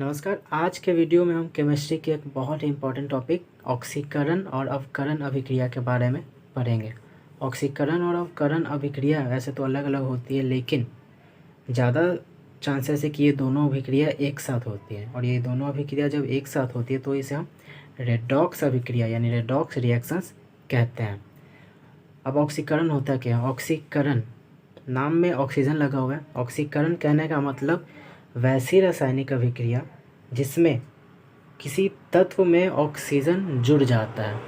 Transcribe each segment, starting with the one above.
नमस्कार। आज के वीडियो में हम केमिस्ट्री के एक बहुत ही इम्पोर्टेंट टॉपिक ऑक्सीकरण और अवकरण अभिक्रिया के बारे में पढ़ेंगे। ऑक्सीकरण और अवकरण अभिक्रिया वैसे तो अलग अलग होती है, लेकिन ज़्यादा चांसेस है कि ये दोनों अभिक्रिया एक साथ होती है, और ये दोनों अभिक्रिया जब एक साथ होती है तो इसे हम रेडॉक्स अभिक्रिया यानी रेडॉक्स रिएक्शंस कहते हैं। अब ऑक्सीकरण होता क्या है? ऑक्सीकरण नाम में ऑक्सीजन लगा हुआ है। ऑक्सीकरण कहने का मतलब वैसी रासायनिक अभिक्रिया जिसमें किसी तत्व में ऑक्सीजन जुड़ जाता है।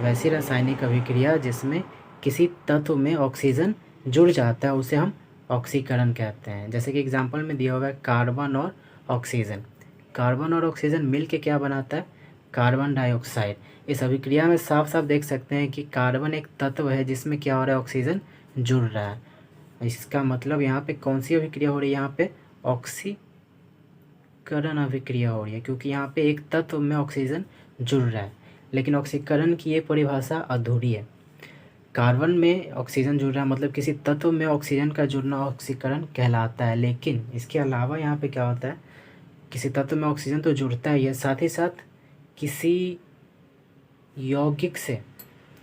वैसी रासायनिक अभिक्रिया जिसमें किसी तत्व में ऑक्सीजन जुड़ जाता है उसे हम ऑक्सीकरण कहते हैं। जैसे कि एग्जांपल में दिया हुआ है कार्बन और ऑक्सीजन। कार्बन और ऑक्सीजन मिल के क्या बनाता है? Carbon dioxide. इस अभिक्रिया में साफ साफ देख सकते हैं कि कार्बन एक तत्व है जिसमें क्या हो रहा है? ऑक्सीजन जुड़ रहा है। इसका मतलब यहाँ पे कौन सी अभिक्रिया हो रही है? यहाँ पे ऑक्सीकरण अभिक्रिया हो रही है, क्योंकि यहाँ पे एक तत्व में ऑक्सीजन जुड़ रहा है। लेकिन ऑक्सीकरण की ये परिभाषा अधूरी है। कार्बन में ऑक्सीजन जुड़ रहा है मतलब किसी तत्व में ऑक्सीजन का जुड़ना ऑक्सीकरण कहलाता है। लेकिन इसके अलावा यहाँ पे क्या होता है? किसी तत्व में ऑक्सीजन तो जुड़ता है, साथ ही साथ किसी यौगिक से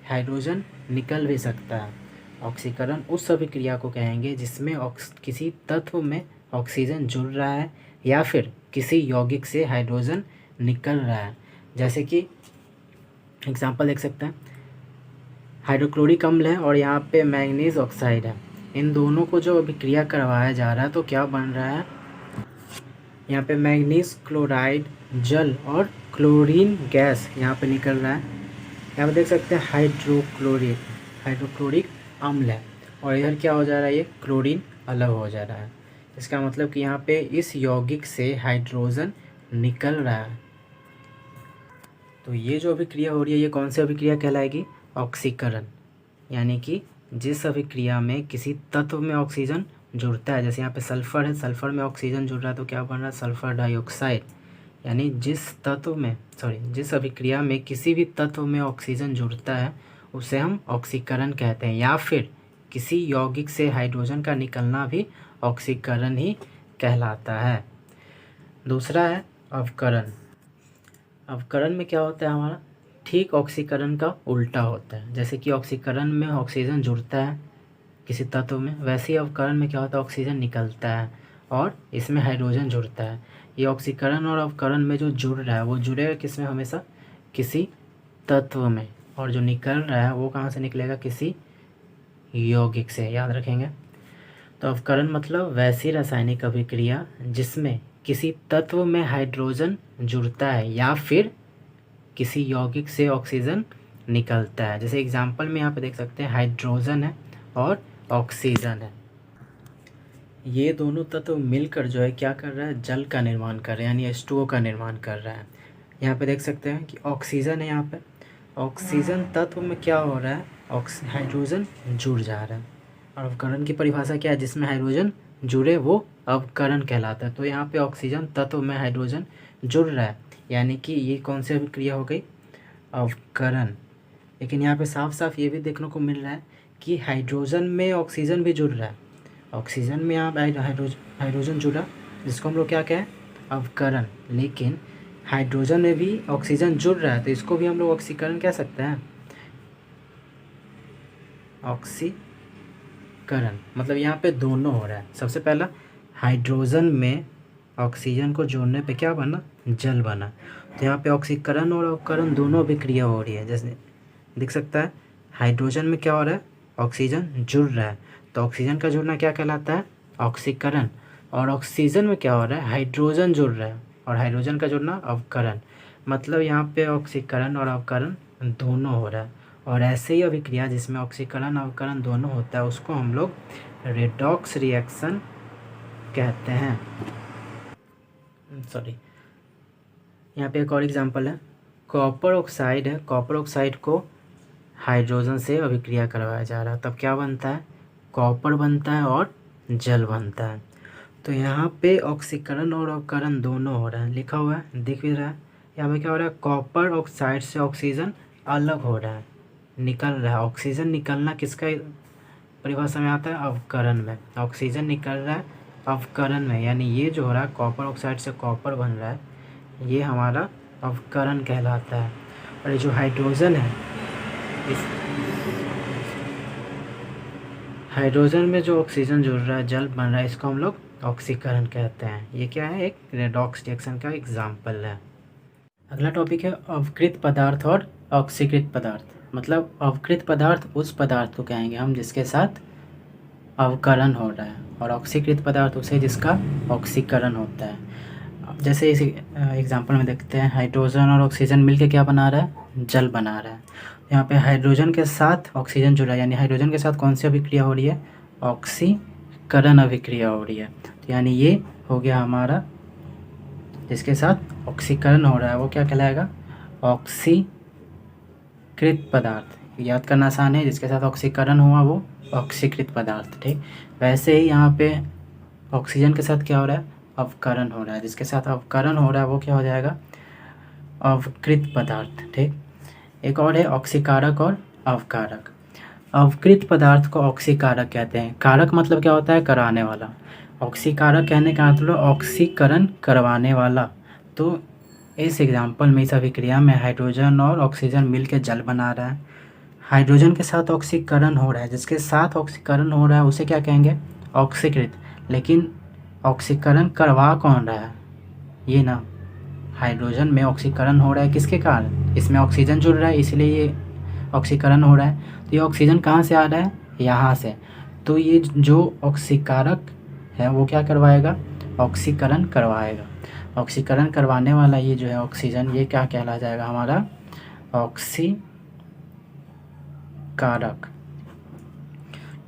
हाइड्रोजन निकल भी सकता है। ऑक्सीकरण उस अभिक्रिया को कहेंगे जिसमें किसी तत्व में ऑक्सीजन जुड़ रहा है या फिर किसी यौगिक से हाइड्रोजन निकल रहा है। जैसे कि एग्जांपल देख सकते हैं, हाइड्रोक्लोरिक अम्ल है और यहाँ पे मैंगनीज ऑक्साइड है। इन दोनों को जो अभिक्रिया करवाया जा रहा है तो क्या बन रहा है? यहाँ पे मैंगनीज क्लोराइड जल और क्लोरीन गैस यहाँ पे निकल रहा है। यहाँ पे देख सकते हैं हाइड्रोक्लोरिक अम्ल है और इधर क्या हो जा रहा है? ये क्लोरीन अलग हो जा रहा है। इसका मतलब कि यहाँ पे इस यौगिक से हाइड्रोजन निकल रहा है। तो ये जो अभिक्रिया हो रही है ये कौन सी अभिक्रिया कहलाएगी? ऑक्सीकरण। यानी कि जिस अभिक्रिया में किसी तत्व में ऑक्सीजन जुड़ता है, जैसे यहाँ पे सल्फर है, सल्फर में ऑक्सीजन जुड़ रहा है तो क्या बन रहा है? Sulphur dioxide. यानी जिस अभिक्रिया में किसी भी तत्व में ऑक्सीजन जुड़ता है उसे हम ऑक्सीकरण कहते हैं, या फिर किसी यौगिक से हाइड्रोजन का निकलना भी ऑक्सीकरण ही कहलाता है। दूसरा है अवकरण। अवकरण में क्या होता है? हमारा ठीक ऑक्सीकरण का उल्टा होता है। जैसे कि ऑक्सीकरण में ऑक्सीजन जुड़ता है किसी तत्व में, वैसे ही अवकरण में क्या होता है? ऑक्सीजन निकलता है और इसमें हाइड्रोजन जुड़ता है। ये ऑक्सीकरण और अवकरण में जो जुड़ रहा है वो जुड़ेगा किस में? हमेशा किसी तत्व में, और जो निकल रहा है वो कहाँ से निकलेगा? किसी यौगिक से। याद रखेंगे। तो अवकरण मतलब वैसी रासायनिक अभिक्रिया जिसमें किसी तत्व में हाइड्रोजन जुड़ता है या फिर किसी यौगिक से ऑक्सीजन निकलता है। जैसे एग्जांपल में यहाँ पे देख सकते हैं हाइड्रोजन है और ऑक्सीजन है। ये दोनों तत्व मिलकर जो है क्या कर रहा है? जल का निर्माण कर रहा है, यानी H2O का निर्माण कर रहा है। यहाँ पे देख सकते हैं कि ऑक्सीजन है। यहाँ पे ऑक्सीजन तत्व में क्या हो रहा है? हाइड्रोजन जुड़ जा रहा है। और अवकरण की परिभाषा क्या है? जिसमें हाइड्रोजन जुड़े वो अवकरण कहलाता है। तो यहाँ पे ऑक्सीजन तत्व में हाइड्रोजन जुड़ रहा है, यानी कि ये कौन सी अभिक्रिया हो गई? अवकरण। लेकिन यहाँ पे साफ साफ ये भी देखने को मिल रहा है कि हाइड्रोजन में ऑक्सीजन भी जुड़ रहा है। ऑक्सीजन में यहाँ हाइड्रोजन जुड़ा जिसको हम लोग क्या कहें? अवकरण। लेकिन हाइड्रोजन में भी ऑक्सीजन जुड़ रहा है तो इसको भी हम लोग ऑक्सीकरण कह सकते हैं। ऑक्सीकरण मतलब यहाँ पे दोनों हो रहा है। सबसे पहला हाइड्रोजन में ऑक्सीजन को जोड़ने पे क्या बना? जल बना। तो यहाँ पे ऑक्सीकरण और अवकरण दोनों अभिक्रिया हो रही है। जैसे दिख सकता है हाइड्रोजन में क्या हो रहा है? ऑक्सीजन जुड़ रहा है, तो ऑक्सीजन का जुड़ना क्या कहलाता है? ऑक्सीकरण। और ऑक्सीजन में क्या हो रहा है? हाइड्रोजन जुड़ रहा है, और हाइड्रोजन का जुड़ना अवकरण। मतलब यहाँ पे ऑक्सीकरण और अवकरण दोनों हो रहा है। और ऐसे ही अभिक्रिया जिसमें ऑक्सीकरण अवकरण दोनों होता है उसको हम लोग रेडॉक्स रिएक्शन कहते हैं। यहाँ पे एक और एग्जांपल है, कॉपर ऑक्साइड है। कॉपर ऑक्साइड को हाइड्रोजन से अभिक्रिया करवाया जा रहा है, तब क्या बनता है? कॉपर बनता है और जल बनता है। तो यहाँ पे ऑक्सीकरण और अवकरण दोनों हो रहा है, लिखा हुआ है, दिख भी रहा है। यहाँ पे क्या हो रहा है? कॉपर ऑक्साइड से ऑक्सीजन अलग हो रहा है, निकल रहा है। ऑक्सीजन निकलना किसका परिभाषा में आता है? अवकरण में। ऑक्सीजन निकल रहा है अवकरण में, यानी ये जो हो रहा है कॉपर ऑक्साइड से कॉपर बन रहा है, ये हमारा अवकरण कहलाता है। और ये जो हाइड्रोजन है, इस हाइड्रोजन में जो ऑक्सीजन जुड़ रहा है, जल बन रहा है, इसको हम लोग ऑक्सीकरण कहते हैं। ये क्या है? एक रेडॉक्स रिएक्शन का एग्जाम्पल है। अगला टॉपिक है अवकृत पदार्थ और ऑक्सीकृत पदार्थ। मतलब अवकृत पदार्थ उस पदार्थ को कहेंगे हम जिसके साथ अवकरण हो रहा है, और ऑक्सीकृत पदार्थ उसे जिसका ऑक्सीकरण होता है। जैसे इस एग्जाम्पल में देखते हैं, हाइड्रोजन और ऑक्सीजन मिलकर क्या बना रहा है? जल बना रहा है। यहाँ पे हाइड्रोजन के साथ ऑक्सीजन जुड़ा है, यानी हाइड्रोजन के साथ कौन सी अभिक्रिया हो रही है? ऑक्सीकरण अभिक्रिया हो रही है। तो यानी ये हो गया हमारा, जिसके साथ ऑक्सीकरण हो रहा है वो क्या कहलाएगा? ऑक्सीकृत पदार्थ। याद करना आसान है, जिसके साथ ऑक्सीकरण हुआ वो ऑक्सीकृत पदार्थ। ठीक, वैसे ही यहाँ पे ऑक्सीजन के साथ क्या हो रहा है? अवकरण हो रहा है। जिसके साथ अवकरण हो रहा है वो क्या हो जाएगा? अवकृत पदार्थ। ठीक, एक और है ऑक्सीकारक और अवकारक। अवकृत पदार्थ को ऑक्सीकारक कहते हैं। कारक मतलब क्या होता है? कराने वाला। ऑक्सीकारक कहने का मतलब ऑक्सीकरण करवाने वाला। तो इस एग्जाम्पल में, इस अभिक्रिया में हाइड्रोजन और ऑक्सीजन मिलकर जल बना रहा है। हाइड्रोजन के साथ ऑक्सीकरण हो रहा है, जिसके साथ ऑक्सीकरण हो रहा है उसे क्या कहेंगे? ऑक्सीकृत। लेकिन ऑक्सीकरण करवा कौन रहा है? ये ना, हाइड्रोजन में ऑक्सीकरण हो रहा है किसके कारण? इसमें ऑक्सीजन जुड़ रहा है, इसलिए ये ऑक्सीकरण हो रहा है। तो ये ऑक्सीजन कहाँ से आ रहा है? यहाँ से। तो ये जो ऑक्सीकारक है वो क्या करवाएगा? ऑक्सीकरण करवाएगा। ऑक्सीकरण करवाने वाला ये जो है ऑक्सीजन, ये क्या कहला जाएगा? हमारा ऑक्सीकारक।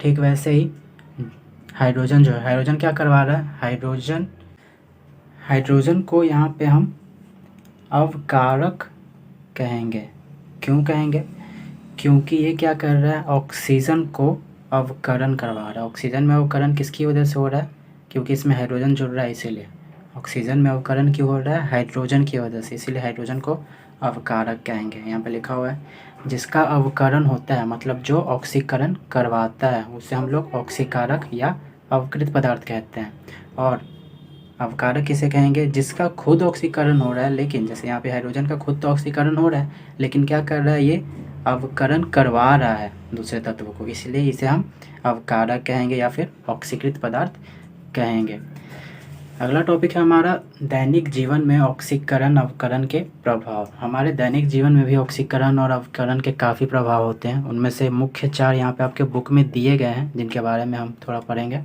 ठीक, वैसे ही हाइड्रोजन जो है, हाइड्रोजन क्या करवा रहा है? हाइड्रोजन को यहाँ पे हम अवकारक कहेंगे। क्यों कहेंगे? क्योंकि ये क्या कर रहा है? ऑक्सीजन को अवकरण करवा रहा है। ऑक्सीजन में अवकरण किसकी वजह से हो रहा है? क्योंकि इसमें हाइड्रोजन जुड़ रहा है, इसीलिए। ऑक्सीजन में अवकरण क्यों हो रहा है? हाइड्रोजन की वजह से, इसीलिए हाइड्रोजन को अवकारक कहेंगे। यहाँ पे लिखा हुआ है जिसका अवकरण होता है, मतलब जो ऑक्सीकरण करवाता है, उसे हम लोग ऑक्सीकारक या अवकृत पदार्थ कहते हैं। और अवकारक किसे कहेंगे? जिसका खुद ऑक्सीकरण हो रहा है, लेकिन जैसे यहाँ पे हाइड्रोजन का खुद तो ऑक्सीकरण हो रहा है, लेकिन क्या कर रहा है? ये अवकरण करवा रहा है दूसरे तत्व को, इसलिए इसे हम अवकारक कहेंगे या फिर ऑक्सीकृत पदार्थ कहेंगे। अगला टॉपिक है हमारा दैनिक जीवन में ऑक्सीकरण अवकरण के प्रभाव। हमारे दैनिक जीवन में भी ऑक्सीकरण और अवकरण के काफ़ी प्रभाव होते हैं। उनमें से मुख्य 4 यहाँ पे आपके बुक में दिए गए हैं, जिनके बारे में हम थोड़ा पढ़ेंगे।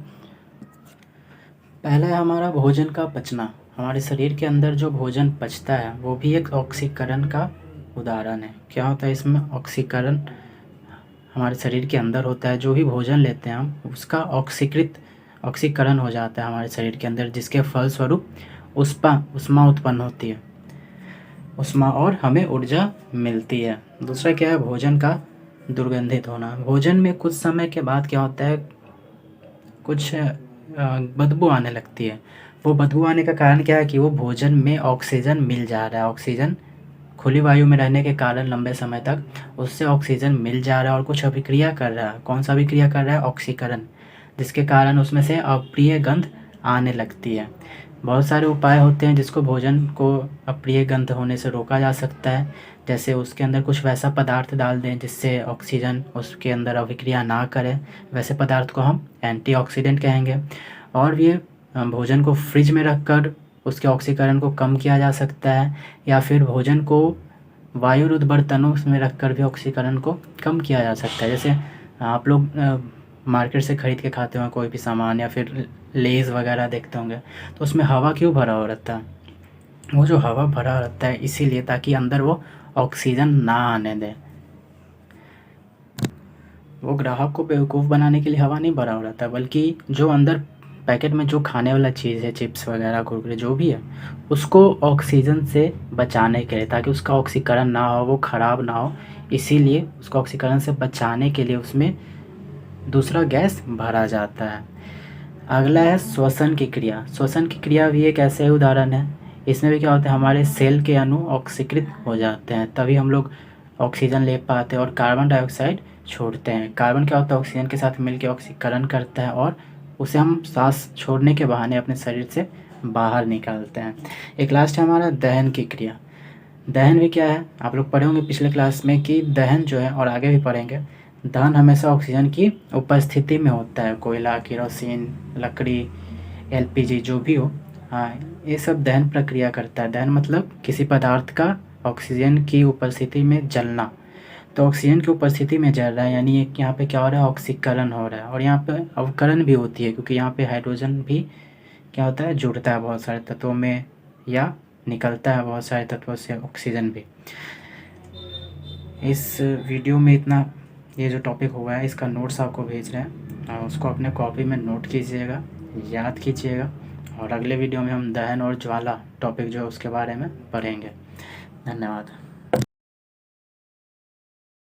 पहला है हमारा भोजन का पचना। हमारे शरीर के अंदर जो भोजन पचता है वो भी एक ऑक्सीकरण का उदाहरण है। क्या होता है इसमें? ऑक्सीकरण हमारे शरीर के अंदर होता है। जो भी भोजन लेते हैं हम, उसका ऑक्सीकरण हो जाता है हमारे शरीर के अंदर, जिसके फलस्वरूप उष्मा उत्पन्न होती है, उष्मा, और हमें ऊर्जा मिलती है। दूसरा क्या है? भोजन का दुर्गंधित होना। भोजन में कुछ समय के बाद क्या होता है? कुछ बदबू आने लगती है। वो बदबू आने का कारण क्या है? कि वो भोजन में ऑक्सीजन मिल जा रहा है। ऑक्सीजन खुली वायु में रहने के कारण लंबे समय तक उससे ऑक्सीजन मिल जा रहा है और कुछ अभिक्रिया कर रहा है। कौन सा अभिक्रिया कर रहा है? ऑक्सीकरण, जिसके कारण उसमें से अप्रिय गंध आने लगती है। बहुत सारे उपाय होते हैं जिसको भोजन को अप्रिय गंध होने से रोका जा सकता है। जैसे उसके अंदर कुछ वैसा पदार्थ डाल दें जिससे ऑक्सीजन उसके अंदर अभिक्रिया ना करे, वैसे पदार्थ को हम एंटीऑक्सीडेंट कहेंगे। और ये भोजन को फ्रिज में रखकर उसके ऑक्सीकरण को कम किया जा सकता है, या फिर भोजन को वायुरुद्ध बर्तनों में रखकर भी ऑक्सीकरण को कम किया जा सकता है। जैसे आप लोग मार्केट से ख़रीद के खाते होंगे कोई भी सामान, या फिर लेज़ वगैरह देखते होंगे, तो उसमें हवा क्यों भरा हो रहता है? वो जो हवा भरा रहता है इसीलिए, ताकि अंदर वो ऑक्सीजन ना आने दे। वो ग्राहक को बेवकूफ़ बनाने के लिए हवा नहीं भरा हो रहता, बल्कि जो अंदर पैकेट में जो खाने वाला चीज़ है, चिप्स वगैरह, कुरकुरे, जो भी है, उसको ऑक्सीजन से बचाने के लिए, ताकि उसका ऑक्सीकरण ना हो, वो ख़राब ना हो, इसीलिए उसको ऑक्सीकरण से बचाने के लिए उसमें दूसरा गैस भरा जाता है। अगला है श्वसन की क्रिया। श्वसन की क्रिया भी एक ऐसे उदाहरण है। इसमें भी क्या होता है? हमारे सेल के अणु ऑक्सीकृत हो जाते हैं, तभी हम लोग ऑक्सीजन ले पाते हैं और कार्बन डाइऑक्साइड छोड़ते हैं। कार्बन क्या होता है? ऑक्सीजन के साथ मिलकर ऑक्सीकरण करता है और उसे हम सांस छोड़ने के बहाने अपने शरीर से बाहर निकालते हैं। एक लास्ट है हमारा दहन की क्रिया। दहन भी क्या है, आप लोग पढ़े होंगे पिछले क्लास में कि दहन जो है, और आगे भी पढ़ेंगे, दहन हमेशा ऑक्सीजन की उपस्थिति में होता है। कोयला, केरोसिन, लकड़ी, एलपीजी जो भी हो, हाँ, ये सब दहन प्रक्रिया करता है। दहन मतलब किसी पदार्थ का ऑक्सीजन की उपस्थिति में जलना। तो ऑक्सीजन की उपस्थिति में जल रहा है, यानी एक यहाँ पे क्या हो रहा है, ऑक्सीकरण हो रहा है। और यहाँ पे अवकरण भी होती है, क्योंकि यहाँ पे हाइड्रोजन भी क्या होता है, जुड़ता है बहुत सारे तत्वों में, या निकलता है बहुत सारे तत्वों से ऑक्सीजन भी। इस वीडियो में इतना, ये जो टॉपिक हुआ है इसका नोट्स आपको भेज रहे हैं, और उसको अपने कॉपी में नोट कीजिएगा, याद कीजिएगा। और अगले वीडियो में हम दहन और ज्वाला टॉपिक जो है उसके बारे में पढ़ेंगे। धन्यवाद।